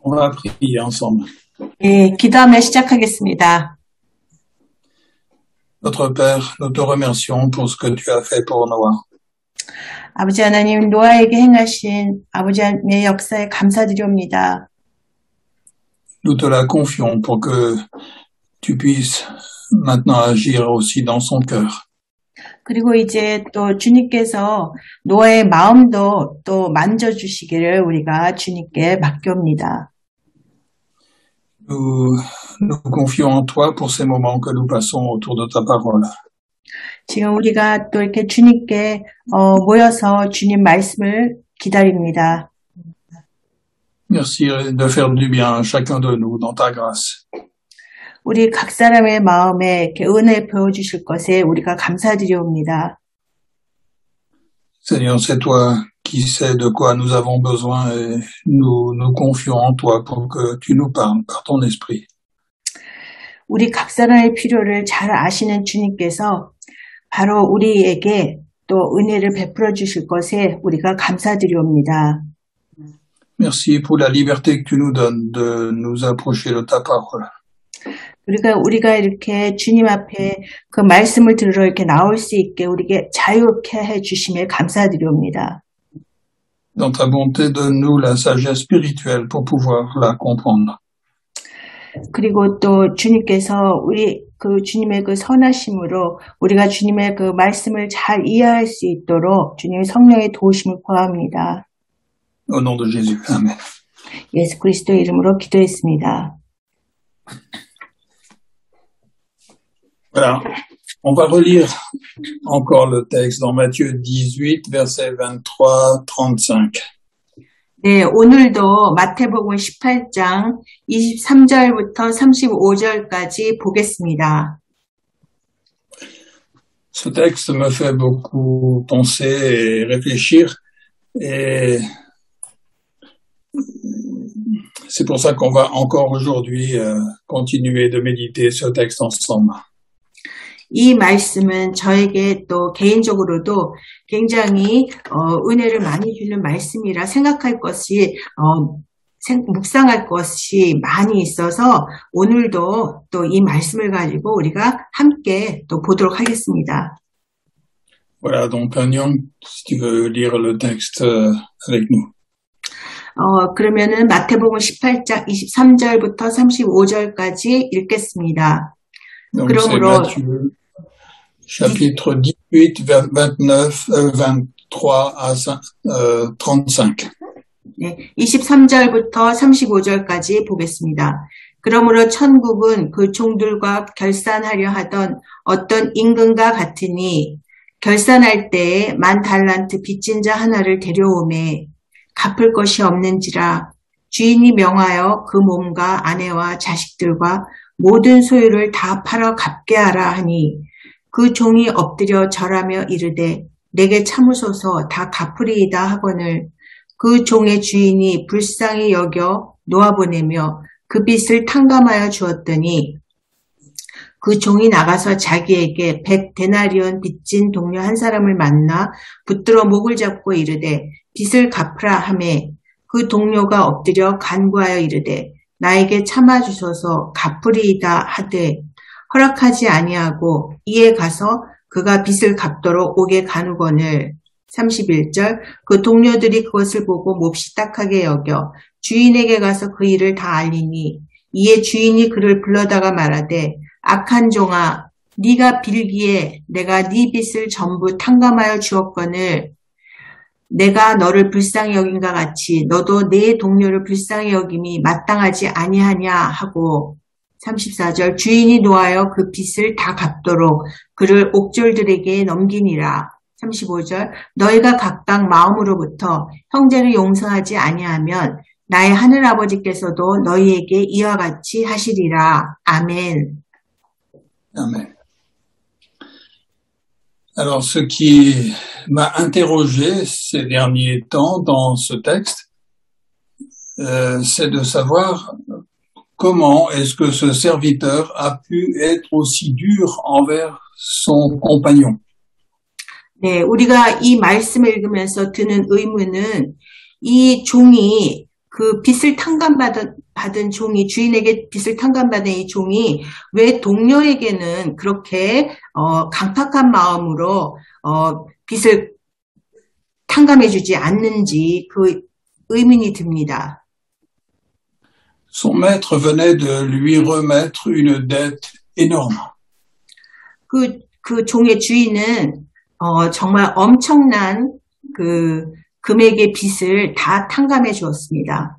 On va prier ensemble. 네, 기도하며 시작하겠습니다. Notre Père, nous te remercions pour ce que tu as fait pour Noah. 아버지 하나님, 노아에게 행하신 아버지 하나님의 역사에 감사드립니다. Nous te la confions pour que tu puisses maintenant agir aussi dans son cœur. 그리고 이제 또 주님께서 노아의 마음도 또 만져주시기를 우리가 주님께 맡깁니다. Nous confions en toi pour ces moments que nous passons autour de ta parole. 지금 우리가 또 이렇게 주님께 모여서 주님 말씀을 기다립니다. Merci de faire du bien à chacun de nous dans ta grâce. 우리 각 사람의 마음에 이렇게 은혜 베어주실 것에 우리가 감사드립니다. Seigneur, c'est toi qui sais de quoi nous avons besoin et nous nous confions en toi pour que tu nous parles par ton esprit. 우리 각 사람의 필요를 잘 아시는 주님께서 바로 우리에게 또 은혜를 베풀어 주실 것에 우리가 감사드립니다. Merci pour la liberté que tu nous donnes de nous approcher de ta parole. 우리가 이렇게 주님 앞에 그 말씀을 들으러 이렇게 나올 수 있게 우리에게 자유케 해주심에 감사드립니다. Dans ta bonté, donne-nous la sagesse spirituelle pour pouvoir la comprendre. 그리고 또 주님께서 우리 그 주님의 그 선하심으로 우리가 주님의 그 말씀을 잘 이해할 수 있도록 주님의 성령의 도우심을 구합니다. Au nom de Jésus. Amen. 예수 그리스도의 이름으로 기도했습니다. Voilà. On va relire encore le texte dans Matthieu 18, versets 23-35. 네, 오늘도 마태복음 18장 23절부터 35절까지 보겠습니다. Ce texte me fait beaucoup penser et réfléchir et c'est pour ça qu'on va encore aujourd'hui continuer de méditer ce texte ensemble. 이 말씀은 저에게 또 개인적으로도 굉장히 은혜를 많이 주는 말씀이라 생각할 것이 묵상할 것이 많이 있어서 오늘도 또 이 말씀을 가지고 우리가 함께 또 보도록 하겠습니다. Voilà, donc Agnon, si tu veux lire le texte avec nous. 그러면은 마태복음 18장 23절부터 35절까지 읽겠습니다. Donc 그러므로 c'est Matthieu, chapitre 18, 23 à 35. 네, 23절부터 35절까지 보겠습니다. 그러므로 천국은 그 종들과 결산하려 하던 어떤 임금과 같으니 결산할 때에 10,000달란트 빚진 자 하나를 데려오매 갚을 것이 없는지라 주인이 명하여 그 몸과 아내와 자식들과 모든 소유를 다 팔아 갚게 하라 하니 그 종이 엎드려 절하며 이르되 내게 참으소서 다 갚으리이다 하거늘 그 종의 주인이 불쌍히 여겨 놓아보내며 그 빚을 탕감하여 주었더니 그 종이 나가서 자기에게 100데나리온 빚진 동료 한 사람을 만나 붙들어 목을 잡고 이르되 빚을 갚으라 하매 그 동료가 엎드려 간구하여 이르되 나에게 참아주소서 갚으리이다 하되 허락하지 아니하고 이에 가서 그가 빚을 갚도록 옥에 가누거늘 31절 그 동료들이 그것을 보고 몹시 딱하게 여겨 주인에게 가서 그 일을 다 알리니 이에 주인이 그를 불러다가 말하되 악한 종아 네가 빌기에 내가 네 빚을 전부 탕감하여 주었거늘 내가 너를 불쌍히 여긴과 같이 너도 내 동료를 불쌍히 여김이 마땅하지 아니하냐 하고 34절 주인이 노하여 그 빚을 다 갚도록 그를 옥졸들에게 넘기니라. 35절 너희가 각각 마음으로부터 형제를 용서하지 아니하면 나의 하늘아버지께서도 너희에게 이와 같이 하시리라. 아멘. Amen. Alors, ce qui m'a interrogé ces derniers temps dans ce texte, c'est de savoir comment est-ce que ce serviteur a pu être aussi dur envers son compagnon. 네, 우리가 이 말씀을 읽으면서 드는 의문은 이 종이 그 빚을 받은 종이, 주인에게 빚을 탕감받은 이 종이 왜 동료에게는 그렇게 강팍한 마음으로 빚을 탕감해주지 않는지 그 의문이 듭니다. Son maître venait de lui remettre une dette énorme. 그 종의 주인은 정말 엄청난 그 금액의 빚을 다 탕감해 주었습니다.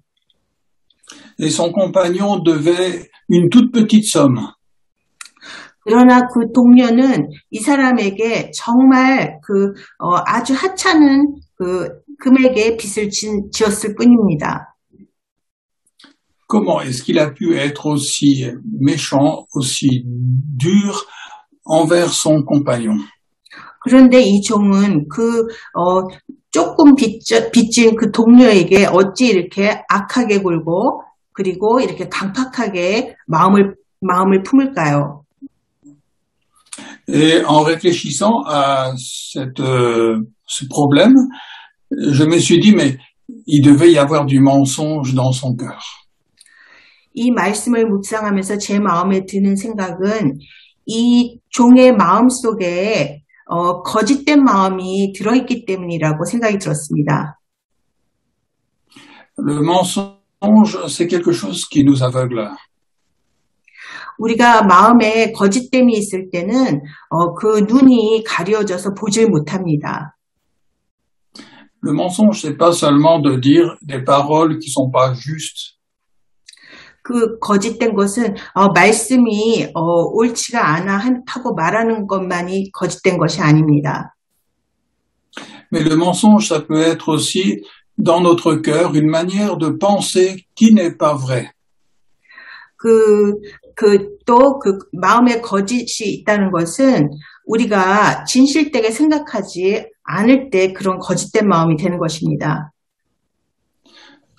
Et son compagnon devait une toute petite somme. 그러나 그 동료는 이 사람에게 정말 아주 하찮은 그 금액의 빚을 지었을 뿐입니다. Comment est-ce qu'il a pu être aussi méchant, aussi dur envers son compagnon? 그런데 이 종은 조금 빚진 그 동료에게 어찌 이렇게 악하게 굴고 그리고 이렇게 강팍하게 마음을 품을까요? Et en réfléchissant à ce problème, je me suis dit, mais il devait y avoir du mensonge dans son cœur. 이 말씀을 묵상하면서 제 마음에 드는 생각은 이 종의 마음 속에 거짓된 마음이 들어있기 때문이라고 생각이 들었습니다. Le mensonge, c'est quelque chose qui nous aveugle. 우리가 마음에 거짓됨이 있을 때는 그 눈이 가려져서 보질 못합니다. Le mensonge, c'est pas seulement de dire des paroles qui sont pas justes. 그 거짓된 것은 말씀이 옳지가 않아 하고 말하는 것만이 거짓된 것이 아닙니다. Mais le mensonge, ça peut être aussi dans notre cœur une manière de penser qui n'est pas vrai. 또 마음에 거짓이 있다는 것은 우리가 진실되게 생각하지 않을 때 그런 거짓된 마음이 되는 것입니다.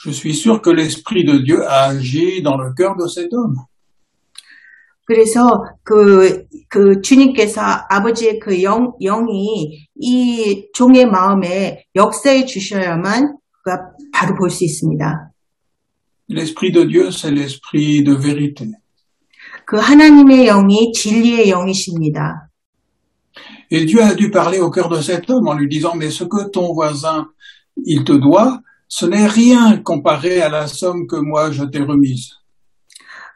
Je suis sûr que l'Esprit de Dieu a agi dans le cœur de cet homme. 그래서 주님께서 아버지의 그 영이 이 종의 마음에 역사해 주셔야만 그가 바로 볼 수 있습니다. L'Esprit de Dieu, c'est l'Esprit de vérité. 그 하나님의 영이 진리의 영이십니다. Et Dieu a dû parler au cœur de cet homme en lui disant, mais ce que ton voisin, il te doit, ce n'est rien comparé à la somme que moi je t'ai remise.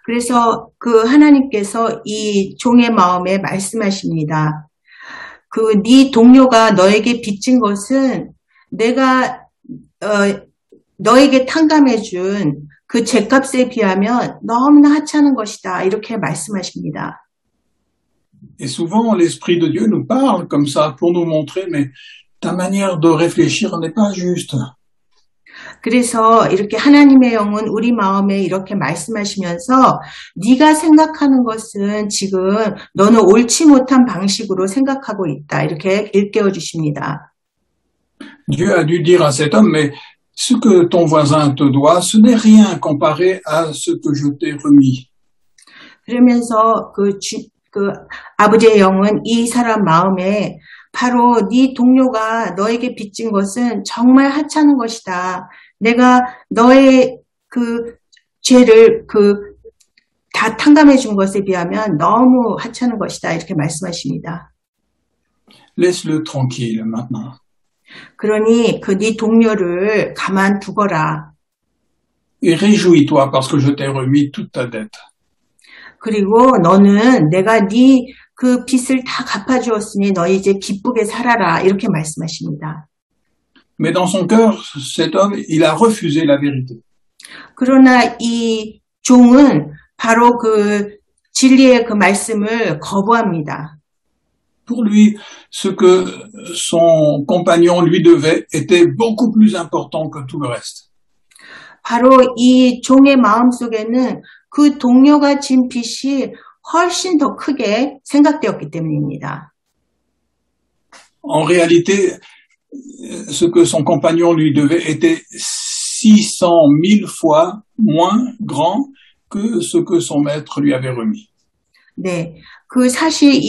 그래서 그 하나님께서 이 종의 마음에 말씀하십니다. 네 동료가 너에게 빚진 것은 내가 너에게 탕감해 준 그 죗값에 비하면 너무나 하찮은 것이다. 이렇게 말씀하십니다. Et souvent, l'Esprit de Dieu nous parle comme ça pour nous montrer, mais ta manière de réfléchir n'est pas juste. 그래서 이렇게 하나님의 영은 우리 마음에 이렇게 말씀하시면서 네가 생각하는 것은 지금 너는 옳지 못한 방식으로 생각하고 있다. 이렇게 일깨워 주십니다. Dieu a dû dire à cet homme, mais ce que ton voisin te doit, ce n'est rien comparé à ce que je t'ai remis. 그러면서 아버지의 영은 이 사람 마음에 바로 네 동료가 너에게 빚진 것은 정말 하찮은 것이다. 내가 너의 그 죄를 다 탕감해 준 것에 비하면 너무 하찮은 것이다. 이렇게 말씀하십니다. Laisse-le tranquille maintenant. 그러니 네 동료를 가만두거라. Et réjouis-toi parce que je t'ai remis toute ta dette. 그리고 너는 내가 네 그 빚을 다 갚아주었으니 너 이제 기쁘게 살아라. 이렇게 말씀하십니다. Mais dans son cœur, cet homme, il a refusé la vérité. 그러나 이 종은 바로 그 진리의 그 말씀을 거부합니다. Pour lui, ce que son compagnon lui devait était beaucoup plus important que tout le reste. 바로 이 종의 마음속에는 그 동료가 진 빚이 훨씬 더 크게 생각되었기 때문입니다. En réalité, ce que son compagnon lui devait était 600 000 fois moins grand que ce que son maître lui avait remis. 네, 사실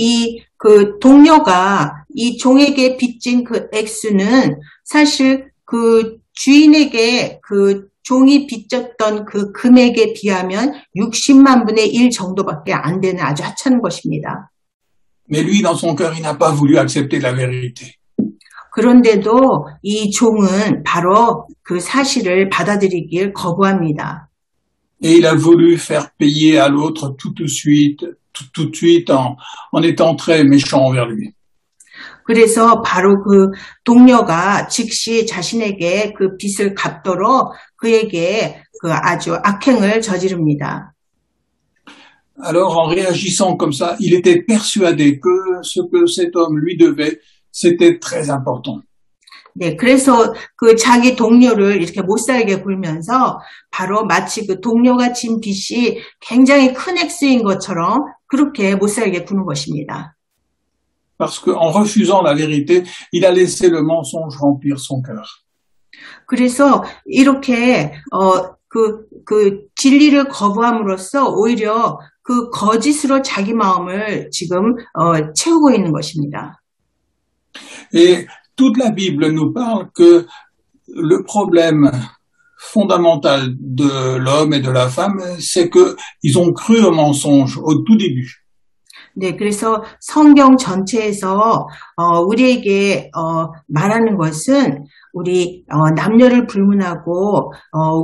그 동료가 이 종에게 빚진 그 액수는 사실 그 주인에게 종이 빚졌던 그 금액에 비하면 60만 분의 1 정도밖에 안 되는 아주 하찮은 것입니다. Mais lui, dans son cœur, il n'a pas voulu accepter la vérité. 그런데도 이 종은 바로 그 사실을 받아들이길 거부합니다. Et il a voulu faire payer à l'autre tout de suite en étant très méchant envers lui. 그래서 바로 그 동료가 즉시 자신에게 그 빚을 갚도록 그에게 그 아주 악행을 저지릅니다. Alors, en réagissant comme ça, il était persuadé que ce que cet homme lui devait, c'était très important. 네, 그래서 그 자기 동료를 이렇게 못살게 굴면서 바로 마치 그 동료가 진 빚이 굉장히 큰 액수인 것처럼 그렇게 못살게 구는 것입니다. Parce qu'en refusant la vérité, il a laissé le mensonge remplir son cœur. 그래서 이렇게 그 진리를 거부함으로써 오히려 그 거짓으로 자기 마음을 지금 채우고 있는 것입니다. Et toute la Bible nous parle que le problème fondamental de l'homme et de la femme, c'est qu'ils ont cru au mensonge au tout début. 네, 그래서 성경 전체에서 우리에게 말하는 것은 우리 남녀를 불문하고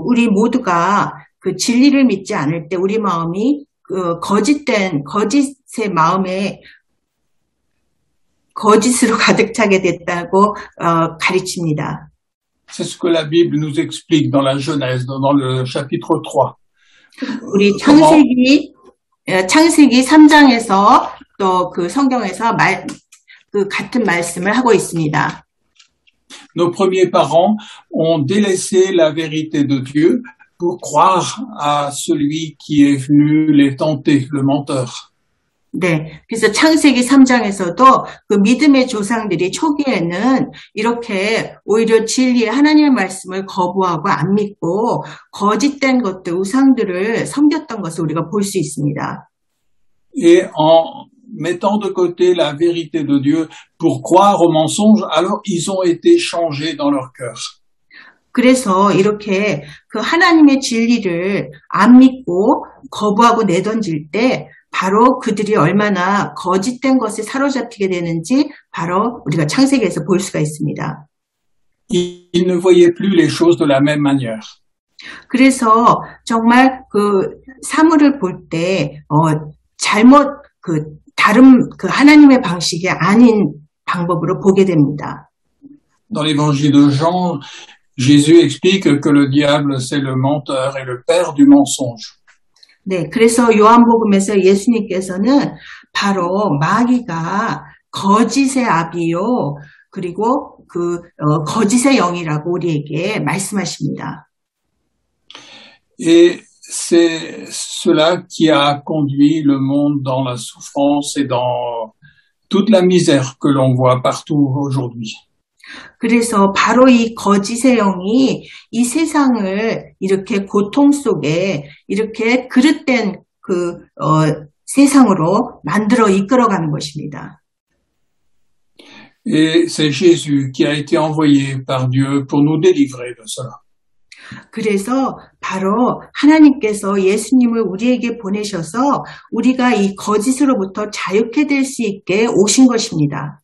우리 모두가 그 진리를 믿지 않을 때 우리 마음이 그 거짓의 마음에 거짓으로 가득 차게 됐다고 가르칩니다. C'est ce que la Bible nous explique dans la Genèse, dans le chapitre 3. 우리 창세기 3장에서 또 그 성경에서 그 같은 말씀을 하고 있습니다. Nos premiers parents ont délaissé la vérité de Dieu pour croire à celui qui est venu les tenter, le menteur. 네, 그래서 창세기 3장에서도 그 믿음의 조상들이 초기에는 이렇게 오히려 진리의 하나님의 말씀을 거부하고 안 믿고 거짓된 것들, 우상들을 섬겼던 것을 우리가 볼 수 있습니다. Et en mettant de côté la vérité de Dieu pour croire au mensonge, alors ils ont été changés dans leur cœur. 그래서 이렇게 그 하나님의 진리를 안 믿고 거부하고 내던질 때 바로 그들이 얼마나 거짓된 것에 사로잡히게 되는지 바로 우리가 창세기에서 볼 수가 있습니다. Ils ne voyaient plus les choses de la même manière. 그래서 정말 그 사물을 볼 때 잘못 다른 그 하나님의 방식이 아닌 방법으로 보게 됩니다. Dans l'évangile de Jean, Jésus explique que le diable c'est le menteur et le père du mensonge. 네, 그래서 요한복음에서 예수님께서는 바로 마귀가 거짓의 아비요, 그리고 거짓의 영이라고 우리에게 말씀하십니다. Et c'est cela qui a conduit le monde dans la souffrance et dans toute la misère que l'on voit partout aujourd'hui. 그래서 바로 이 거짓의 영이 이 세상을 이렇게 고통 속에 이렇게 그릇된 세상으로 만들어 이끌어가는 것입니다. Et c'est Jésus qui a été envoyé par Dieu pour nous délivrer de cela. 그래서 바로 하나님께서 예수님을 우리에게 보내셔서 우리가 이 거짓으로부터 자유케 될 수 있게 오신 것입니다.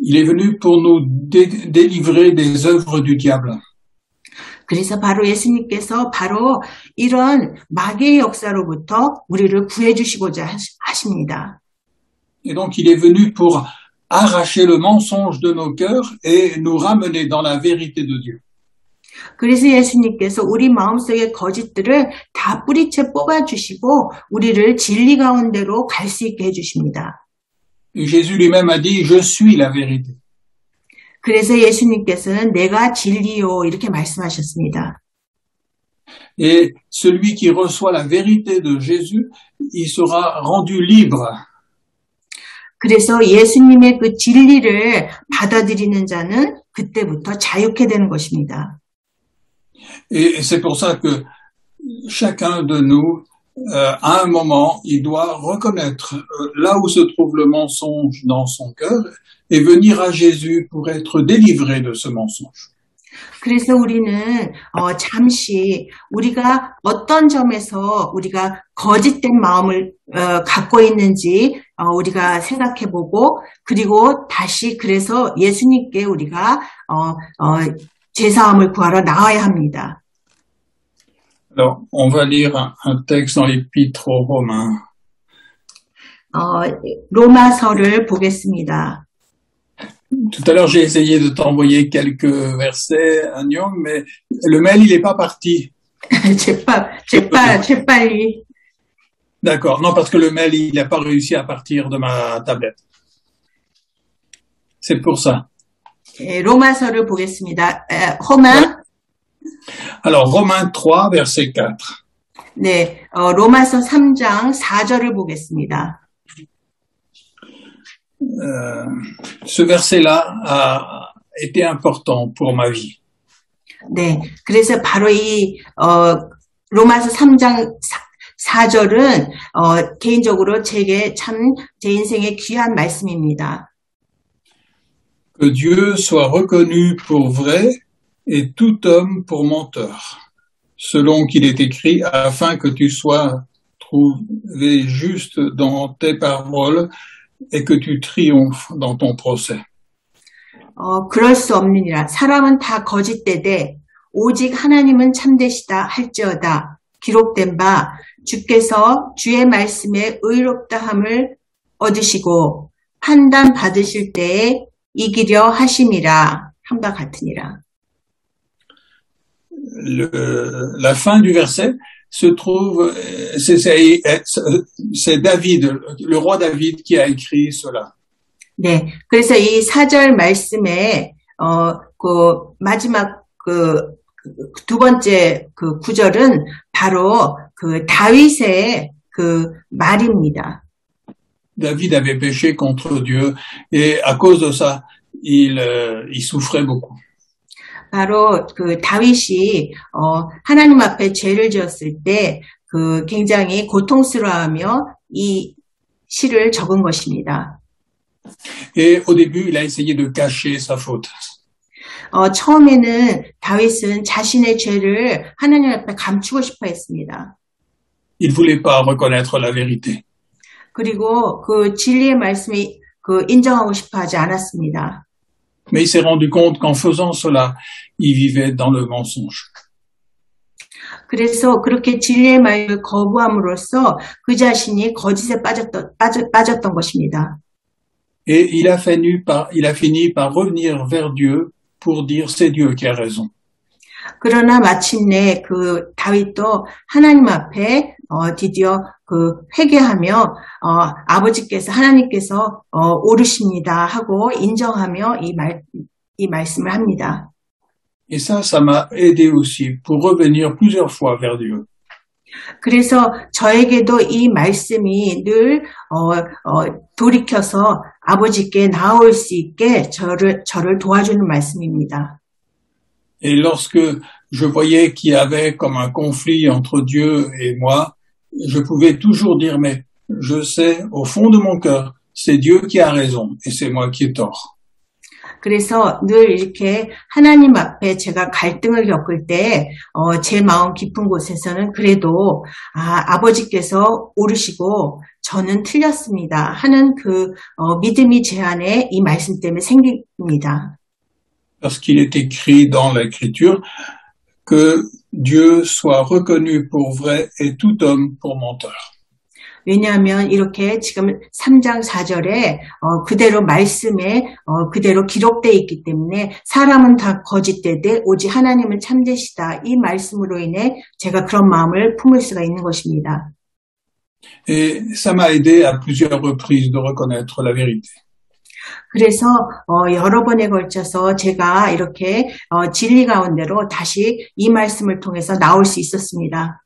Il est venu pour nous délivrer des œuvres du diable. 그래서 바로 예수님께서 바로 이런 마귀의 역사로부터 우리를 구해주시고자 하십니다. Et donc il est venu pour arracher le mensonge de nos cœurs et nous ramener dans la vérité de Dieu. 그래서 예수님께서 우리 마음속의 거짓들을 다 뿌리채 뽑아주시고 우리를 진리 가운데로 갈 수 있게 해주십니다. Et Jésus lui-même a dit, je suis la vérité. 그래서 예수님께서는 내가 진리요 이렇게 말씀하셨습니다. Et celui qui reçoit la vérité de Jésus, il sera rendu libre. 그래서 예수님의 그 진리를 받아들이는 자는 그때부터 자유케 되는 것입니다. Et c'est pour ça que chacun de nous, à un moment, il doit reconnaître là où se trouve le mensonge dans son cœur et venir à Jésus pour être délivré de ce mensonge. 그래서 우리는 잠시 우리가 어떤 점에서 우리가 거짓된 마음을 갖고 있는지 우리가 생각해보고 그리고 다시 그래서 예수님께 우리가 죄사함을 구하러 나와야 합니다. Alors, on va lire un texte dans l'Épître aux Romains. 로마서를 보겠습니다. Tout à l'heure, j'ai essayé de t'envoyer quelques versets, Anyong, mais le mail, il n'est pas parti. 재빨리. D'accord. Non, parce que le mail, il n'a pas réussi à partir de ma tablette. C'est pour ça. 로마서를 보겠습니다. 로마. Alors, Romains 3, verset 4. 네, 로마서 3장 4절을 보겠습니다. Ce verset-là a été important pour ma vie. 네, 그래서 바로 이 로마서 3장 4절은 개인적으로 제게 참 제 인생의 귀한 말씀입니다. Que Dieu soit reconnu pour vrai et tout homme pour menteur, selon qu'il est écrit, afin que tu sois trouvé juste dans tes paroles et que tu triomphes dans ton procès. 그럴 수 없느니라. 사람은 다 거짓되되 오직 하나님은 참되시다 할지어다. 기록된 바 주께서 주의 말씀에 의롭다함을 얻으시고 판단 받으실 때에 이기려 하심이라 함과 같으니라. La fin du verset se trouve, c'est David, le roi David qui a écrit cela. 네, 그래서 이 4절 말씀에 그 마지막 두 번째 그 구절은 바로 그 다윗의 그 말입니다. David avait péché contre Dieu et à cause de ça, il souffrait beaucoup. 바로 그 다윗이 하나님 앞에 죄를 지었을 때 그 굉장히 고통스러워하며 이 시를 적은 것입니다. Et au début, il a essayé de cacher sa faute. 처음에는 다윗은 자신의 죄를 하나님 앞에 감추고 싶어 했습니다. Il voulait pas reconnaître la vérité. 그리고 그 진리의 말씀을 인정하고 싶어 하지 않았습니다. Mais il s'est rendu compte qu'en faisant cela, il vivait dans le mensonge. 그래서 그렇게 진리의 말을 거부함으로써 그 자신이 거짓에 빠졌던 것입니다. Et il a fini par revenir vers Dieu pour dire c'est Dieu qui a raison. 그러나 마침내 그 다윗도 하나님 앞에 드디어 그 회개하며 아버지께서 하나님께서 옳으십니다 하고 인정하며 이 말씀을 합니다. Et ça m'a aidé aussi pour revenir plusieurs fois vers Dieu. 그래서 저에게도 이 말씀이 늘 돌이켜서 아버지께 나올 수 있게 저를 도와주는 말씀입니다. Et lorsque je voyais qu'il y avait comme un conflit entre Dieu et moi, je pouvais toujours dire, mais je sais au fond de mon cœur, c'est Dieu qui a raison et c'est moi qui ai tort. 그래서 늘 이렇게 하나님 앞에 제가 갈등을 겪을 때, 제 마음 깊은 곳에서는 그래도, 아버지께서 옳으시고 저는 틀렸습니다 하는 그, 믿음이 제 안에 이 말씀 때문에 생깁니다. Parce qu'il est écrit dans l'Écriture que Dieu soit reconnu pour vrai et tout homme pour menteur. 왜냐하면 이렇게 지금 3장 4절에 그대로 말씀에 그대로 기록되어 있기 때문에 사람은 다 거짓되되 오직 하나님은 참되시다. 이 말씀으로 인해 제가 그런 마음을 품을 수가 있는 것입니다. Et ça m'a aidé à plusieurs reprises de reconnaître la vérité. 그래서 여러 번에 걸쳐서 제가 이렇게 진리 가운데로 다시 이 말씀을 통해서 나올 수 있었습니다.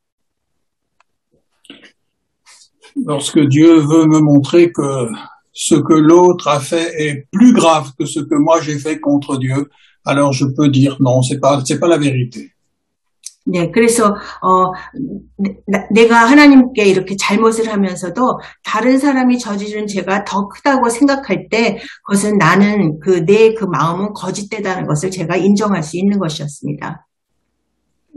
Lorsque Dieu veut me montrer que ce que l'autre a fait est plus grave que ce que moi j'ai fait contre Dieu, alors je peux dire non, c'est pas la vérité. 네, 그래서 내가 하나님께 이렇게 잘못을 하면서도 다른 사람이 저지른 죄가 더 크다고 생각할 때 그것은 나는 내 마음은 거짓되다는 것을 제가 인정할 수 있는 것이었습니다.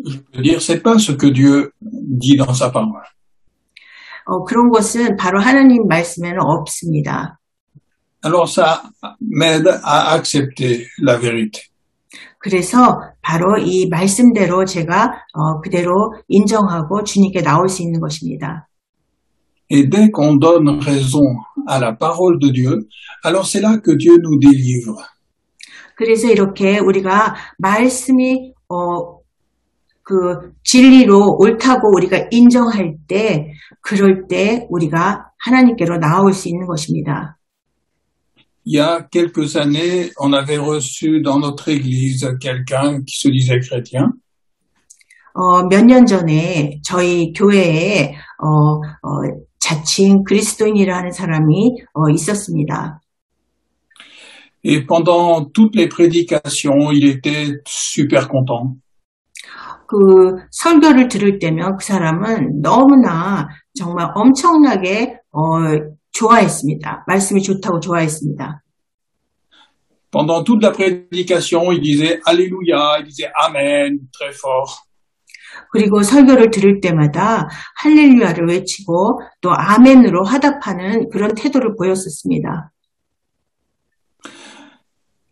Je peux dire, c'est pas ce que Dieu dit dans sa parole. 그런 것은 바로 하나님 말씀에는 없습니다. Alors ça m'aide à accepter la vérité. 그래서 바로 이 말씀대로 제가 그대로 인정하고 주님께 나올 수 있는 것입니다. Et dès qu'on donne raison à la parole de Dieu, alors c'est là que Dieu nous délivre. 그래서 이렇게 우리가 말씀이 진리로 옳다고 우리가 인정할 때, 그럴 때 우리가 하나님께로 나올 수 있는 것입니다. Il y a quelques années, on avait reçu dans notre église quelqu'un qui se disait chrétien. 몇 년 전에 저희 교회에 자칭 그리스도인이라는 사람이 있었습니다. Et pendant toutes les prédications, il était super content. 설교를 들을 때면 그 사람은 너무나 정말 엄청나게 좋아했습니다. 말씀이 좋다고 좋아했습니다. Pendant toute la prédication, il disait Alléluia, il disait Amen, très fort. 그리고 설교를 들을 때마다 할렐루야를 외치고 또 아멘으로 화답하는 그런 태도를 보였었습니다.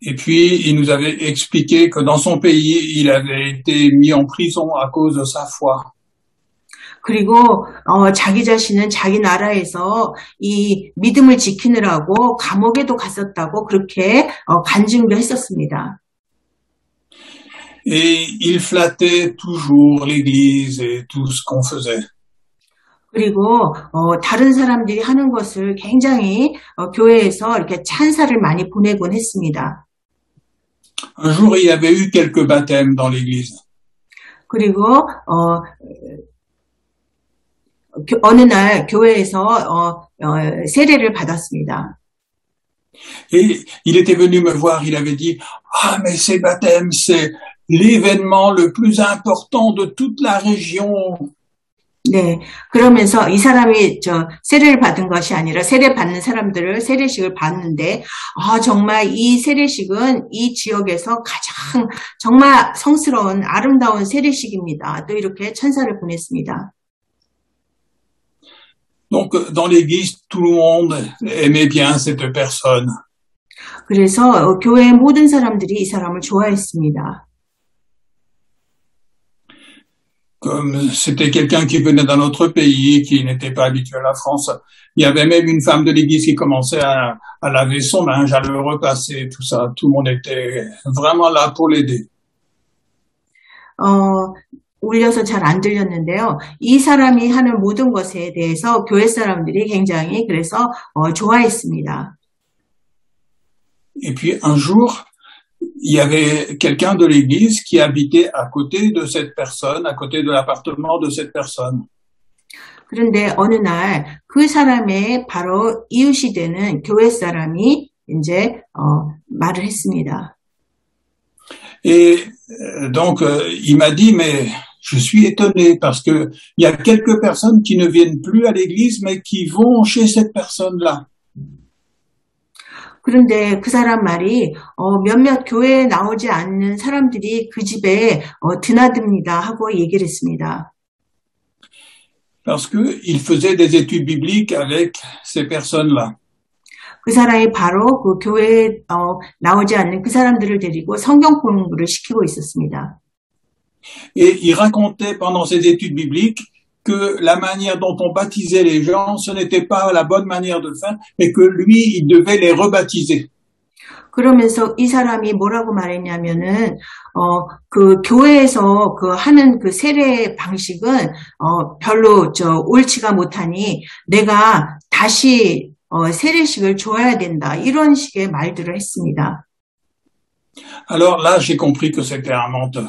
Et puis, il nous avait expliqué que dans son pays, il avait été mis en prison à cause de sa foi. 그리고 자기 자신은 자기 나라에서 이 믿음을 지키느라고 감옥에도 갔었다고 그렇게 간증도 했었습니다. Et il flattait toujours l'Église et tout ce qu'on faisait. 그리고 다른 사람들이 하는 것을 굉장히 교회에서 이렇게 찬사를 많이 보내곤 했습니다. Un jour, il y avait eu quelques baptêmes dans l'Église. 그리고 어느 날 교회에서 세례를 받았습니다. Et il était venu me voir, il avait dit « Ah, mais ces baptêmes, c'est l'événement le plus important de toute la région. » 네, 그러면서 이 사람이 세례를 받은 것이 아니라 세례 받는 사람들을 세례식을 받는데 정말 이 세례식은 이 지역에서 가장 정말 성스러운 아름다운 세례식입니다. 또 이렇게 찬사를 보냈습니다. Donc, dans l'église, tout le monde aimait bien cette personne. 그래서 교회의 모든 사람들이 이 사람을 좋아했습니다. Comme c'était quelqu'un qui venait d'un autre pays, qui n'était pas habitué à la France, il y avait même une femme de l'église qui commençait à laver son linge, à le repasser, tout ça. Tout le monde était vraiment là pour l'aider. 울려서 잘 안 들렸는데요. 이 사람이 하는 모든 것에 대해서 교회 사람들이 굉장히 그래서 좋아했습니다. Et puis un jour, il y avait quelqu'un de l'église qui habitait à côté de cette personne, à côté de l'appartement de cette personne. 그런데 어느 날 그 사람의 바로 이웃이 되는 교회 사람이 이제 말을 했습니다. Et donc il m'a dit mais je suis étonné parce que il y a quelques personnes qui ne viennent plus à l'église mais qui vont chez cette personne-là. 그런데 그 사람 말이 몇몇 교회에 나오지 않는 사람들이 그 집에 드나듭니다 하고 얘기를 했습니다. Parce que il faisait des études bibliques avec ces personnes-là. 그 사람이 바로 그 교회에 나오지 않는 그 사람들을 데리고 성경 공부를 시키고 있었습니다. Et il racontait pendant ses études bibliques que la manière dont on baptisait les gens, ce n'était pas la bonne manière de faire, et que lui, il devait les rebaptiser. 그러면서 이 사람이 뭐라고 말했냐면은 그 교회에서 하는 그 세례 방식은 별로 옳지가 못하니 내가 다시 세례식을 줘야 된다. 이런 식의 말들을 했습니다. Alors là, j'ai compris que c'était un menteur.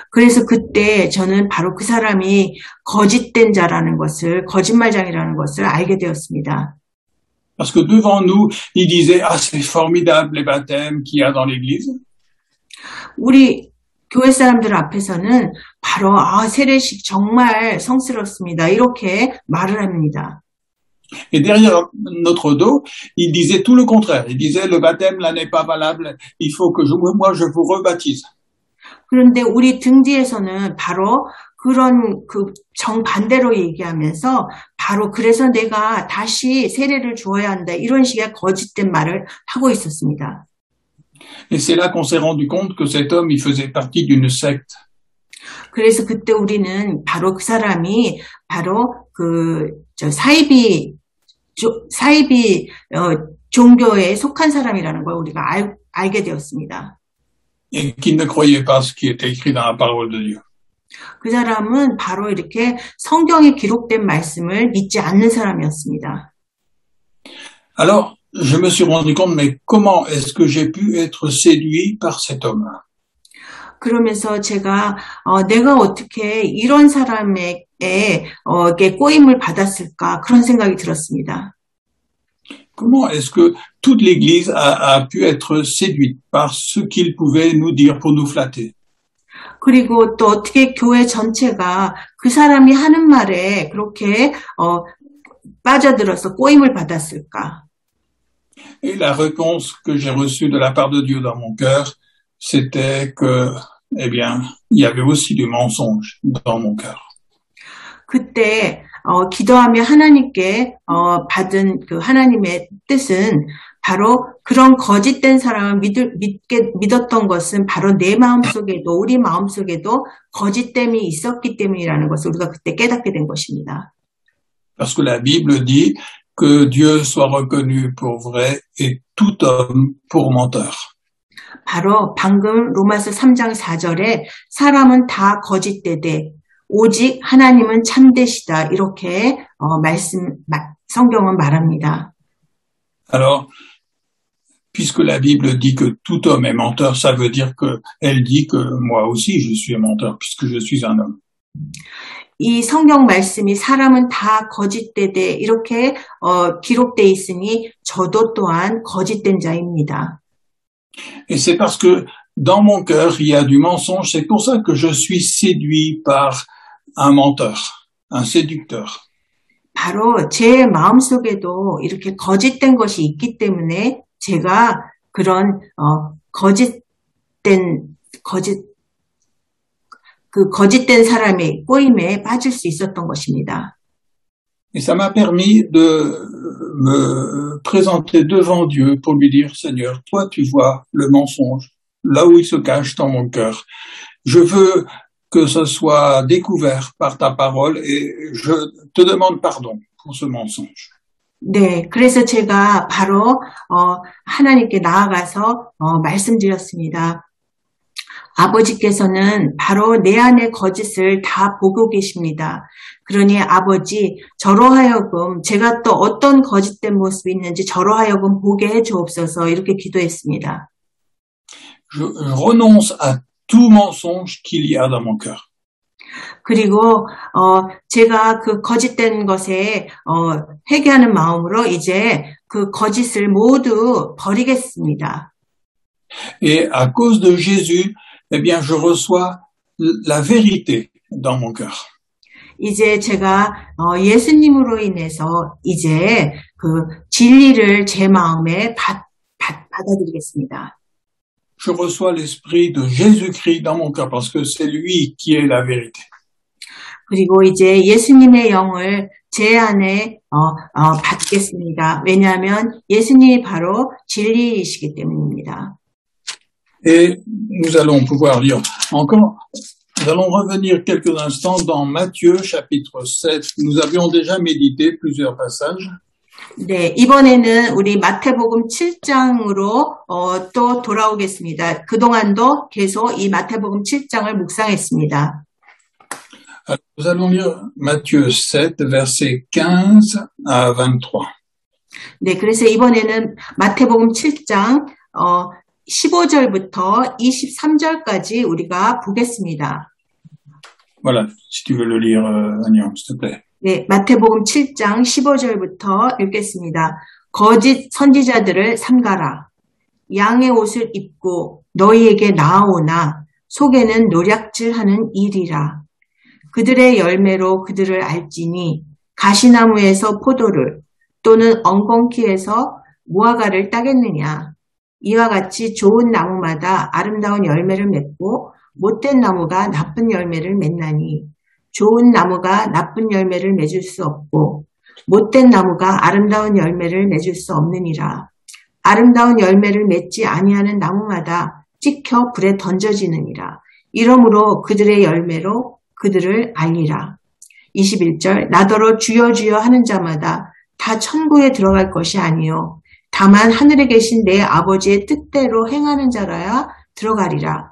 그래서 그때 저는 바로 그 사람이 거짓된 자라는 것을, 거짓말장이라는 것을 알게 되었습니다. Parce que devant nous, il disait, ah, c'est formidable les baptêmes qu'il y a dans l'église. 우리 교회 사람들 앞에서는 바로 세례식 정말 성스럽습니다. 이렇게 말을 합니다. Et derrière notre dos, il disait tout le contraire. Il disait le baptême là n'est pas valable. Il faut que moi je vous rebaptise. 그런데 우리 등 뒤에서는 바로 그런 그 정반대로 얘기하면서 바로 그래서 내가 다시 세례를 주어야 한다. 이런 식의 거짓된 말을 하고 있었습니다. Et c'est là qu'on s'est rendu compte que cet homme, il faisait partie d'une secte. 그래서 그때 우리는 바로 그 사람이 바로 사이비 종교에 속한 사람이라는 걸 우리가 알게 되었습니다. Et qui ne croyait pas ce qui était écrit dans la parole de Dieu. 그 사람은 바로 이렇게 성경에 기록된 말씀을 믿지 않는 사람이었습니다. Alors, je me suis rendu compte, mais comment est-ce que j'ai pu être séduit par cet homme? 그러면서 제가 내가 어떻게 이런 사람에게 꼬임을 받았을까 그런 생각이 들었습니다. Comment est-ce que toute l'Église a pu être séduite par ce qu'il pouvait nous dire pour nous flatter? 그리고 또 어떻게 교회 전체가 그 사람이 하는 말에 그렇게 빠져들어서 꼬임을 받았을까? Et la réponse que j'ai reçue de la part de Dieu dans mon cœur, c'était que, eh bien, il y avait aussi du mensonge dans mon cœur. 그때 기도하며 하나님께 받은 그 하나님의 뜻은 바로 그런 거짓된 사람을 믿었던 것은 바로 내 마음속에도 우리 마음속에도 거짓됨이 있었기 때문이라는 것을 우리가 그때 깨닫게 된 것입니다. Parce que la Bible dit que Dieu soit reconnu pour vrai et tout homme pour menteur. 바로 방금 로마서 3장 4절에 사람은 다 거짓되되 오직 하나님은 참되시다 이렇게 성경은 말합니다. Alors, puisque la Bible dit que tout homme est menteur, ça veut dire qu'elle dit que moi aussi je suis menteur puisque je suis un homme. 이 성경 말씀이 사람은 다 거짓되되 이렇게 기록돼 있으니 저도 또한 거짓된 자입니다. Et c'est parce que dans mon cœur il y a du mensonge, c'est pour ça que je suis séduit par un menteur, un séducteur. 바로 제 마음속에도 이렇게 거짓된 것이 있기 때문에 제가 그런 거짓된 사람의 꼬임에 빠질 수 있었던 것입니다. Et ça m'a permis de me présenter devant Dieu pour lui dire, Seigneur, toi tu vois le mensonge, là où il se cache dans mon cœur. Je veux que ce soit découvert par ta parole et je te demande pardon pour ce mensonge. 네, 그래서 제가 바로 하나님께 나아가서 말씀드렸습니다. 아버지께서는 바로 내 안의 거짓을 다 보고 계십니다. 그러니 아버지, 저로 하여금 제가 또 어떤 거짓된 모습이 있는지 저로 하여금 보게 해 주옵소서 이렇게 기도했습니다. Je renonce à tout mensonge qu'il y a dans mon cœur. 그리고 제가 그 거짓된 것에 회개하는 마음으로 이제 그 거짓을 모두 버리겠습니다. Et à cause de Jésus, eh bien, je reçois la vérité dans mon cœur. 이제 제가 예수님으로 인해서 이제 그 진리를 제 마음에 받아들이겠습니다. Je reçois l'esprit de Jésus-Christ dans mon cœur parce que c'est lui qui est la vérité. 그리고 이제 예수님의 영을 제 안에 받겠습니다. 왜냐하면 예수님이 바로 진리이시기 때문입니다. Et nous allons pouvoir lire encore. Nous allons revenir quelques instants dans Matthieu chapitre 7. Nous avions déjà médité plusieurs passages. 네, 이번에는 우리 마태복음 7장으로 또 돌아오겠습니다. 그동안도 계속 이 마태복음 7장을 묵상했습니다. Alors, nous allons lire Matthieu 7, versets 15 à 23. 네, 그래서 이번에는 마태복음 7장 15절부터 23절까지 우리가 보겠습니다. Voilà, si tu veux le lire, Agnan, s'il te plaît. 네, 마태복음 7장 15절부터 읽겠습니다. 거짓 선지자들을 삼가라. 양의 옷을 입고 너희에게 나아오나 속에는 노략질하는 일이라. 그들의 열매로 그들을 알지니 가시나무에서 포도를 또는 엉겅퀴에서 무화과를 따겠느냐. 이와 같이 좋은 나무마다 아름다운 열매를 맺고 못된 나무가 나쁜 열매를 맺나니 좋은 나무가 나쁜 열매를 맺을 수 없고 못된 나무가 아름다운 열매를 맺을 수 없느니라. 아름다운 열매를 맺지 아니하는 나무마다 찍혀 불에 던져지느니라. 이러므로 그들의 열매로 그들을 알리라. 21절 나더러 주여 주여 하는 자마다 다 천국에 들어갈 것이 아니요 다만 하늘에 계신 내 아버지의 뜻대로 행하는 자라야 들어가리라.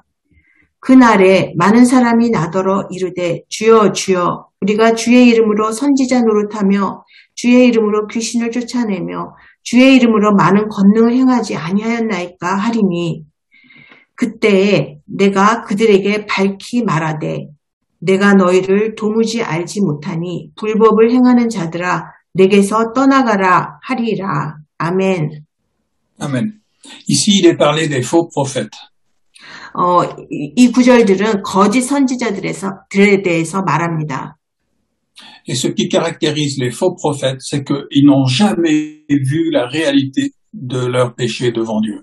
그날에 많은 사람이 나더러 이르되 주여 주여 우리가 주의 이름으로 선지자 노릇하며 주의 이름으로 귀신을 쫓아내며 주의 이름으로 많은 권능을 행하지 아니하였나이까 하리니 그때에 내가 그들에게 밝히 말하되 내가 너희를 도무지 알지 못하니 불법을 행하는 자들아 내게서 떠나가라 하리라. 아멘. Amen. Ici, il est parlé des faux prophètes. 이 구절들은 거짓 선지자들에 대해서 말합니다. Et ce qui caractérise les faux prophètes, c'est qu'ils n'ont jamais vu la réalité de leur péché devant Dieu.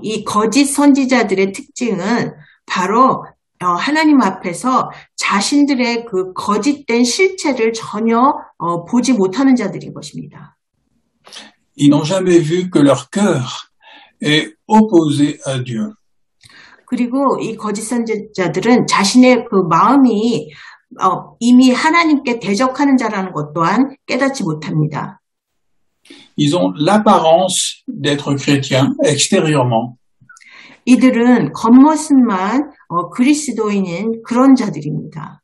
이 거짓 선지자들의 특징은 바로 하나님 앞에서 자신들의 그 거짓된 실체를 전혀 보지 못하는 자들인 것입니다. Ils n'ont jamais vu que leur cœur est opposé à Dieu. 그리고 이 거짓 선지자들은 자신의 그 마음이 이미 하나님께 대적하는 자라는 것 또한 깨닫지 못합니다. Ils ont l'apparence d'être chrétiens extérieurement. 이들은 겉모습만 그리스도인인 그런 자들입니다.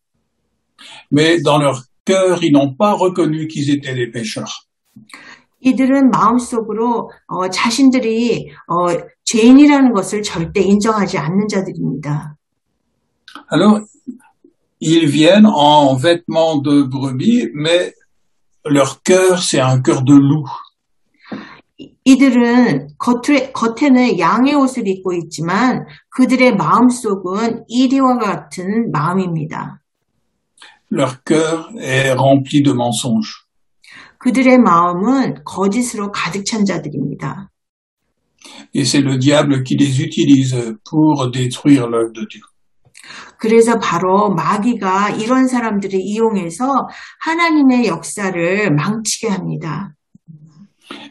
Mais dans leur cœur, ils n'ont pas reconnu qu'ils étaient des pécheurs. 이들은 마음속으로 자신들이 죄인이라는 것을 절대 인정하지 않는 자들입니다. Alors, ils viennent en vêtements de brebis, mais leur cœur, c'est un cœur de loup. 이들은 겉에는 양의 옷을 입고 있지만 그들의 마음속은 이리와 같은 마음입니다. Leur cœur est rempli de mensonges. 그들의 마음은 거짓으로 가득 찬 자들입니다. Et c'est le diable qui les utilise pour détruire l'œuvre de Dieu. 그래서 바로 마귀가 이런 사람들을 이용해서 하나님의 역사를 망치게 합니다.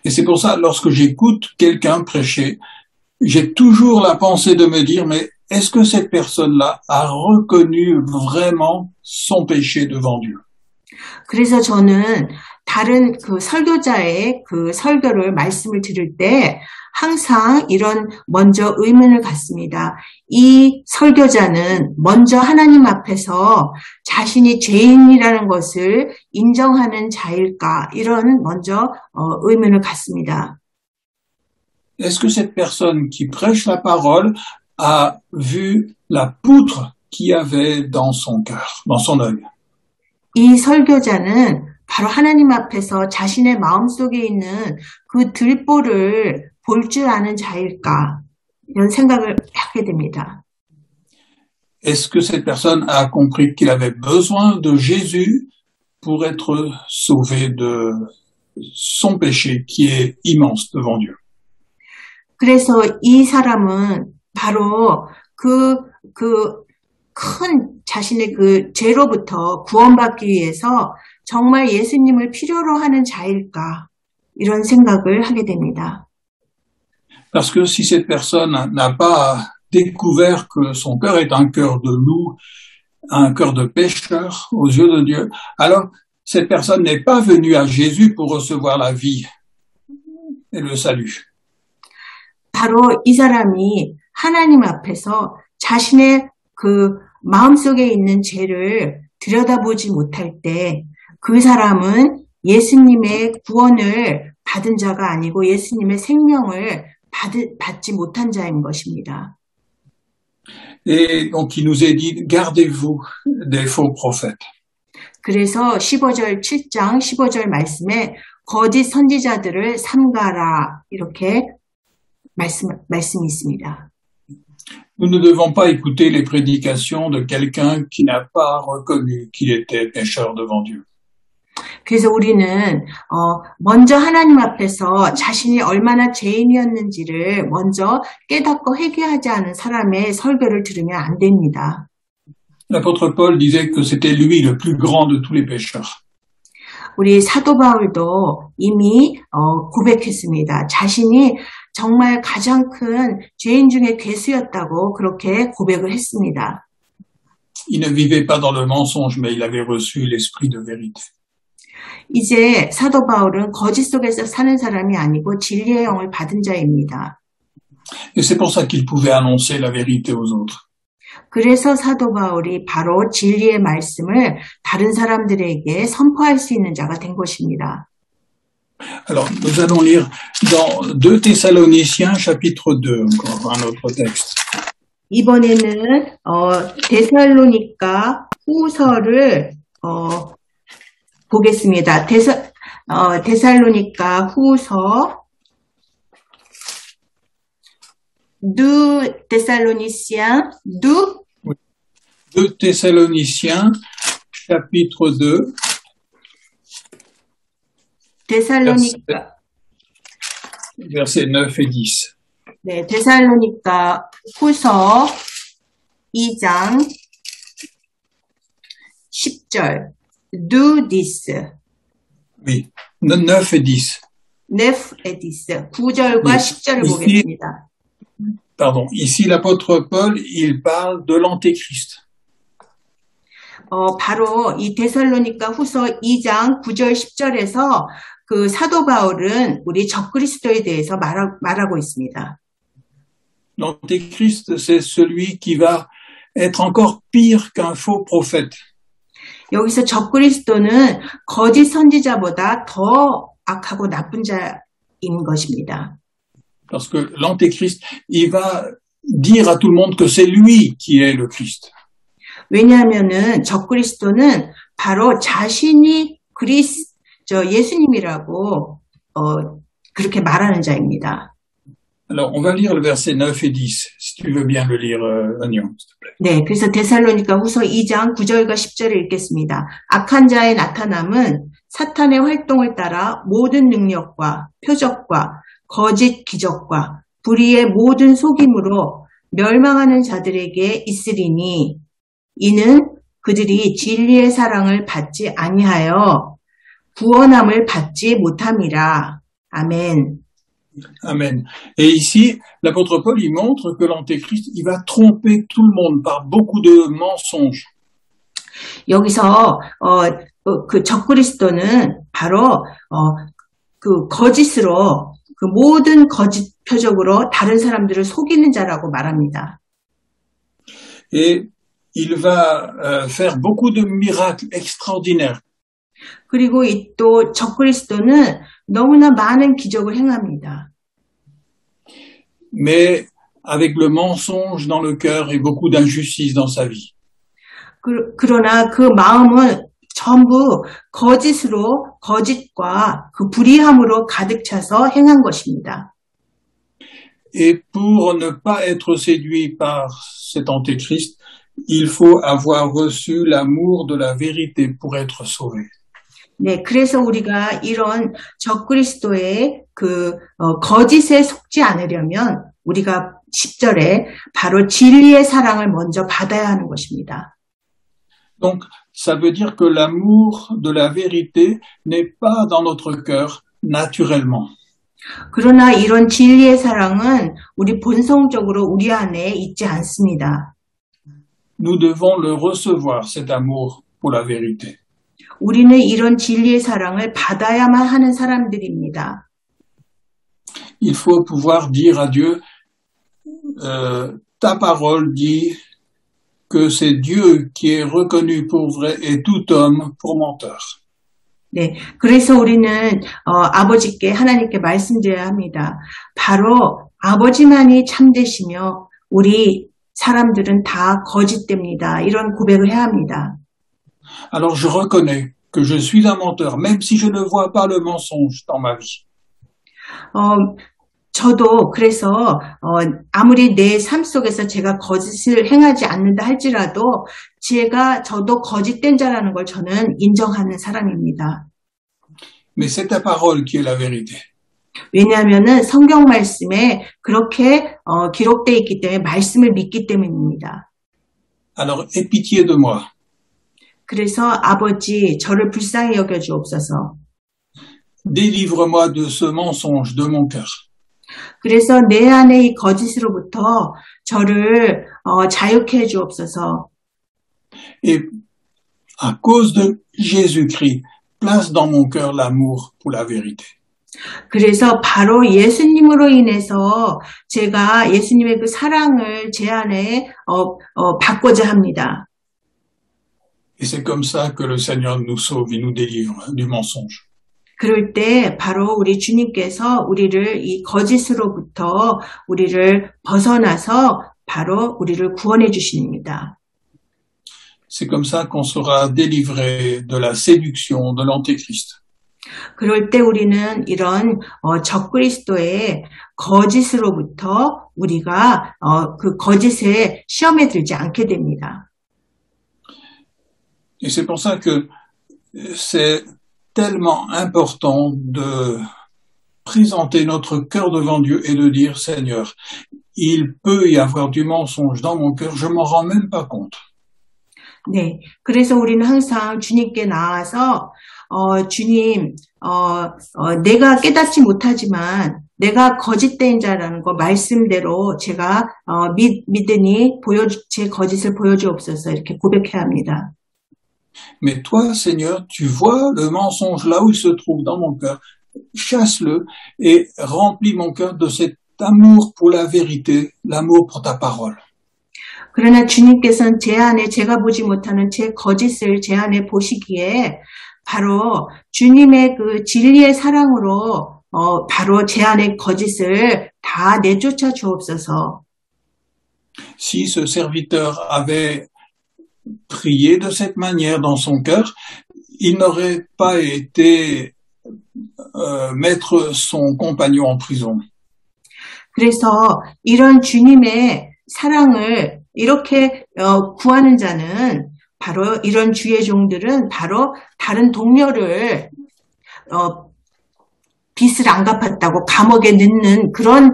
Et c'est pour ça, lorsque j'écoute quelqu'un prêcher, j'ai toujours la pensée de me dire, mais est-ce que cette personne-là a reconnu vraiment son péché devant Dieu? 그래서 저는 다른 그 설교자의 그 설교를 말씀을 들을 때 항상 이런 먼저 의문을 갖습니다. 이 설교자는 먼저 하나님 앞에서 자신이 죄인이라는 것을 인정하는 자일까? 이런 먼저 의문을 갖습니다. Est-ce que cette personne qui prêche la parole a vu la poutre qu'il y avait dans son cœur, dans son œil? 이 설교자는 바로 하나님 앞에서 자신의 마음속에 있는 그 들보를 볼 줄 아는 자일까? 이런 생각을 하게 됩니다. Est-ce que cette personne a compris qu'il avait besoin de Jésus pour être sauvé de son péché qui est immense devant Dieu? 그래서 이 사람은 바로 큰 자신의 그 죄로부터 구원받기 위해서 정말 예수님을 필요로 하는 자일까? 이런 생각을 하게 됩니다. Parce que si cette personne n'a pas découvert que son cœur est un cœur de loup, un cœur de pécheur aux yeux de Dieu, alors cette personne n'est pas venue à Jésus pour recevoir la vie et le salut. 바로 이 사람이 하나님 앞에서 자신의 그 마음속에 있는 죄를 들여다보지 못할 때 그 사람은 예수님의 구원을 받은 자가 아니고 예수님의 생명을 받지 못한 자인 것입니다. Et donc il nous est dit, gardez-vous des faux prophètes. 그래서 7장 15절 말씀에 거짓 선지자들을 삼가라 이렇게 말씀이 있습니다. Nous ne devons pas écouter les prédications de quelqu'un qui n'a pas reconnu qu'il était pécheur devant Dieu. 그래서 우리는 먼저 하나님 앞에서 자신이 얼마나 죄인이었는지를 먼저 깨닫고 회개하지 않은 사람의 설교를 들으면 안 됩니다. L'apôtre Paul disait que c'était lui le plus grand de tous les pécheurs. 우리 사도 바울도 이미 고백했습니다. 자신이 정말 가장 큰 죄인 중에 괴수였다고 그렇게 고백을 했습니다. Il ne vivait pas dans le mensonge, mais il avait reçu l'esprit de vérité. 이제 사도 바울은 거짓 속에서 사는 사람이 아니고 진리의 영을 받은 자입니다. Et c'est pour ça qu'il pouvait annoncer la vérité aux autres. 그래서 사도 바울이 바로 진리의 말씀을 다른 사람들에게 선포할 수 있는 자가 된 것입니다. Alors, nous allons lire dans 2 Thessaloniciens chapitre 2, encore un autre texte. 이번에는 데살로니가 후서를 보겠습니다. 데살로니가 후서 2 Thessaloniciens 2 Thessaloniciens chapitre 2. 데살로니가 Versets 9 et 10. 네, 데살로니가 후서 2장 10절. Do this. Oui, 9 et 10. 9 et 10. 9절과 10절을 보겠습니다. Pardon, ici l'apôtre Paul, il parle de l'antéchrist. 바로 이 데살로니가 후서 2장 9절 10절에서 그 사도 바울은 우리 적그리스도에 대해서 말하고 있습니다. L'antéchrist, c'est celui qui va être encore pire qu'un faux prophète. 여기서 적그리스도는 거짓 선지자보다 더 악하고 나쁜 자인 것입니다. Parce que l'antéchrist, il va dire à tout le monde que c'est lui qui est le Christ. 왜냐하면은 적그리스도는 바로 자신이 예수님이라고 그렇게 말하는 자입니다. Alors, on va lire le verset 9 et 10, si tu veux bien le lire, Agnon, s'il te plaît. 네, 그래서 데살로니가 후서 2장 9절과 10절을 읽겠습니다. 악한 자의 나타남은 사탄의 활동을 따라 모든 능력과 표적과 거짓 기적과 불의의 모든 속임으로 멸망하는 자들에게 있으리니 이는 그들이 진리의 사랑을 받지 아니하여 구원함을 받지 못함이라. 아멘. Amen. Et ici, l'apôtre Paul, il montre que l'antéchrist, il va tromper tout le monde par beaucoup de mensonges. 여기서 그 적그리스도는 바로 그 거짓으로 그 모든 거짓 표적으로 다른 사람들을 속이는 자라고 말합니다. Et il va faire beaucoup de miracles extraordinaires. 그리고 이 또 적그리스도는 너무나 많은 기적을 행합니다. Mais avec le mensonge dans le cœur et beaucoup d'injustice dans sa vie. 그러나 그 마음은 전부 거짓과 그 불의함으로 가득 차서 행한 것입니다. Et pour ne pas être séduit par cet antéchrist, il faut avoir reçu l'amour de la vérité pour être sauvé. 네, 그래서 우리가 이런 적그리스도의 그 거짓에 속지 않으려면 우리가 10절에 바로 진리의 사랑을 먼저 받아야 하는 것입니다. Donc, ça veut dire que l'amour de la vérité n'est pas dans notre cœur naturellement. 그러나 이런 진리의 사랑은 우리 본성적으로 우리 안에 있지 않습니다. Nous devons le recevoir, cet amour pour la vérité. 우리는 이런 진리의 사랑을 받아야만 하는 사람들입니다. Il faut pouvoir dire à Dieu, ta parole dit que c'est Dieu qui est reconnu pour vrai et tout homme pour menteur. 네, 그래서 우리는 아버지께 하나님께 말씀드려야 합니다. 바로 아버지만이 참되시며 우리 사람들은 다 거짓됩니다. 이런 고백을 해야 합니다. Alors je reconnais que je suis un menteur, même si je ne vois pas le mensonge dans ma vie. 저도 그래서 아무리 내 삶 속에서 제가 거짓을 행하지 않는다 할지라도 저도 거짓된 자라는 걸 저는 인정하는 사람입니다. Mais c'est ta parole qui est la vérité. 왜냐하면은 성경 말씀에 그렇게 기록되어 있기 때문에 말씀을 믿기 때문입니다. Alors, aie pitié de moi. 그래서 아버지 저를 불쌍히 여겨주옵소서. Délivre-moi de ce mensonge de mon cœur. 그래서 내 안에 이 거짓으로부터 저를 자유케 해주옵소서. Et à cause de Jésus-Christ, place dans mon cœur l'amour pour la vérité. 그래서 바로 예수님으로 인해서 제가 예수님의 그 사랑을 제 안에 받고자 합니다. Et c'est comme ça que le Seigneur nous sauve et nous délivre du mensonge. 그럴 때 바로 우리 주님께서 우리를 이 거짓으로부터 우리를 벗어나서 바로 우리를 구원해 주십니다. C'est comme ça qu'on sera délivré de la séduction de l'Antéchrist. 그럴 때 우리는 이런 적그리스도의 거짓으로부터 우리가 그 거짓에 시험에 들지 않게 됩니다. Et c'est pour ça que c'est tellement important de présenter notre cœur devant Dieu et de dire, Seigneur, il peut y avoir du mensonge dans mon cœur, je m'en rends même pas compte. 네, 그래서 우리는 항상 주님께 나와서 주님, 내가 깨닫지 못하지만 내가 거짓된 자라는 거 말씀대로 제가 믿으니 제 거짓을 보여주옵소서 이렇게 고백해야 합니다. Mais toi, Seigneur, tu vois le mensonge là où il se trouve dans mon cœur. Chasse-le et remplis mon cœur de cet amour pour la vérité, l'amour pour ta parole. 그러나 주님께서는 제 안에 제가 보지 못하는 제 거짓을 제 안에 보시기에 바로 주님의 그 진리의 사랑으로 바로 제 안에 거짓을 다 내쫓아 주옵소서. Si ce serviteur avait prié de cette manière dans son cœur, il n'aurait pas été mettre son compagnon en prison. 그래서 이런 주님의 사랑을 이렇게 구하는 자는 바로 이런 주의 종들은 바로 다른 동료를 빚을 안 갚았다고 감옥에 넣는 그런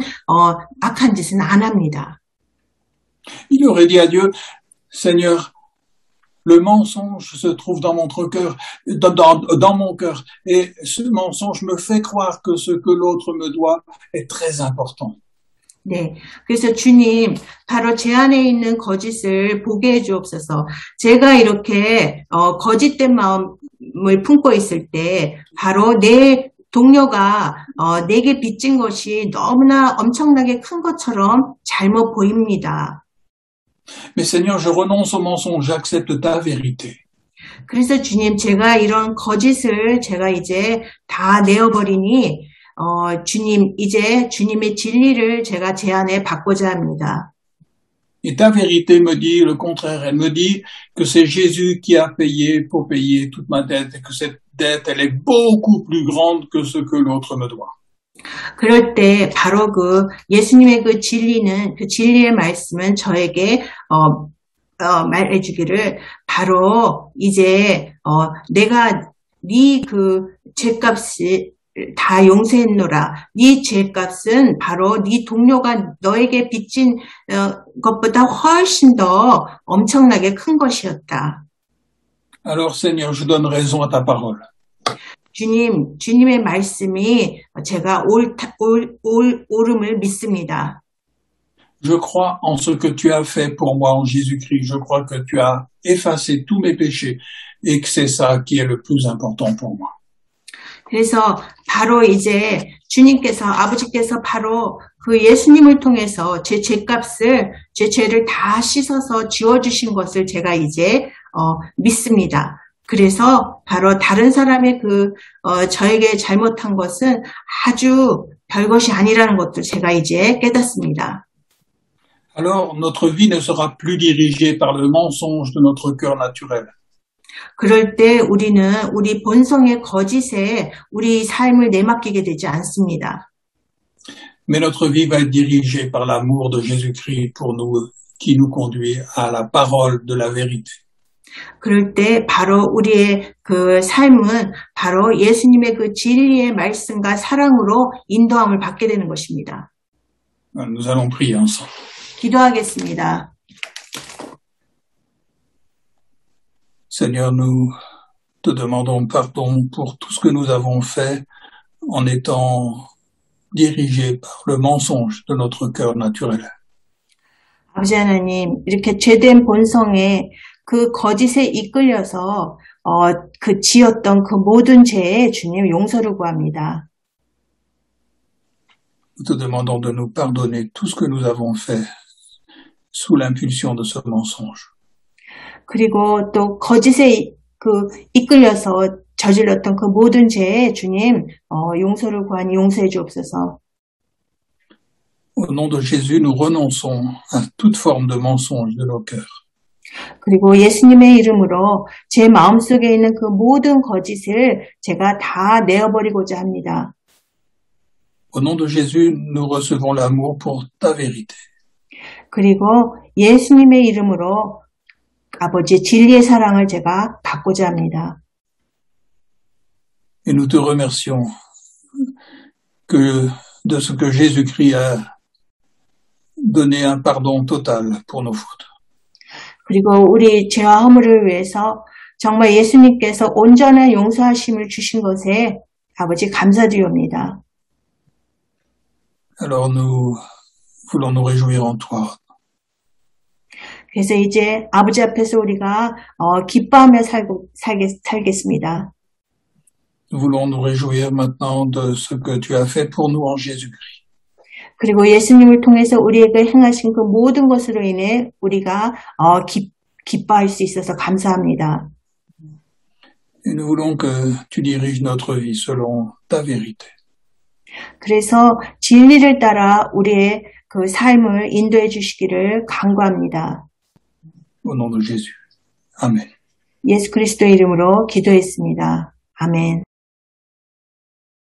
악한 짓은 안 합니다. Il aurait dit à Dieu, Seigneur, le mensonge se trouve dans mon cœur, dans mon cœur, et ce mensonge me fait croire que ce que l'autre me doit est très important. 네, 그래서 주님 바로 제 안에 있는 거짓을 보게 해주옵소서. 제가 이렇게 거짓된 마음을 품고 있을 때 바로 내 동료가 내게 빚진 것이 너무나 엄청나게 큰 것처럼 잘못 보입니다. Mais Seigneur, je renonce au mensonge, j'accepte ta vérité. 그래서 주님 제가 이런 거짓을 제가 이제 다 내어버리니 주님 이제 주님의 진리를 제가 제 안에 받고자 합니다. Et ta vérité me dit le contraire, elle me dit que c'est Jésus qui a payé pour payer toute ma dette et que cette dette, elle est beaucoup plus grande que ce que l'autre me doit. 그럴 때 바로 그 예수님의 그 진리는 그 진리의 말씀은 저에게 말해주기를 바로 이제 내가 네 그 죄값을 다 용서했노라. 네 죄값은 바로 네 동료가 너에게 빚진 것보다 훨씬 더 엄청나게 큰 것이었다. Alors Seigneur, je donne raison à ta parole. 주님의 말씀이 제가 옳음을 믿습니다. Je crois en ce que tu as fait pour moi en Jésus-Christ. Je crois que tu as effacé tous mes péchés et que c'est ça qui est le plus important pour moi. 그래서 바로 이제 아버지께서 바로 그 예수님을 통해서 제 죄값을, 제 죄를 다 씻어서 지워주신 것을 제가 이제 믿습니다. 그래서 바로 다른 사람의 저에게 잘못한 것은 아주 별것이 아니라는 것도 제가 이제 깨닫습니다. Alors, notre vie ne sera plus dirigée par le mensonge de notre cœur naturel. 그럴 때 우리는 우리 본성의 거짓에 우리 삶을 내맡기게 되지 않습니다. Mais notre vie va être dirigée par l'amour de Jésus-Christ pour nous, qui nous conduit à la parole de la vérité. 그럴 때 바로 우리의 그 삶은 바로 예수님의 그 진리의 말씀과 사랑으로 인도함을 받게 되는 것입니다. Nous allons prier ensemble. 기도하겠습니다. Seigneur, nous te demandons pardon pour tout ce que nous avons fait en étant dirigés par le mensonge de notre cœur naturel. 아버지 하나님, 이렇게 죄된 본성에 그 거짓에 이끌려서 그 지었던 그 모든 죄에 주님 용서를 구합니다. Nous te demandons de nous pardonner tout ce que nous avons fait sous l'impulsion de ce mensonge. 그리고 또 거짓에 이끌려서 저질렀던 그 모든 죄에 주님 용서를 구하니 용서해 주옵소서. Au nom de Jésus, nous renonçons à toute forme de mensonge de nos cœurs. 그리고 예수님의 이름으로 제 마음속에 있는 그 모든 거짓을 제가 다 내어버리고자 합니다. Au nom de Jésus, nous recevons l'amour pour ta vérité. 그리고 예수님의 이름으로 아버지 진리의 사랑을 제가 받고자 합니다. Et nous te remercions de ce que Jésus-Christ a donné un pardon total pour nos fautes. 그리고 우리 죄와 허물을 위해서 정말 예수님께서 온전한 용서하심을 주신 것에 아버지 감사드립니다. Alors nous voulons nous réjouir en toi. 그래서 이제 아버지 앞에서 우리가 기뻐하며 살겠습니다. Nous voulons nous réjouir maintenant de ce que tu as fait pour nous en Jésus-Christ. 그리고 예수님을 통해서 우리에게 행하신 그 모든 것으로 인해 우리가 기뻐할 수 있어서 감사합니다. Et nous voulons que tu diriges notre vie selon ta vérité. 그래서 진리를 따라 우리의 그 삶을 인도해 주시기를 간구합니다. Au nom de Jésus. Amen. 예수 그리스도의 이름으로 기도했습니다. 아멘.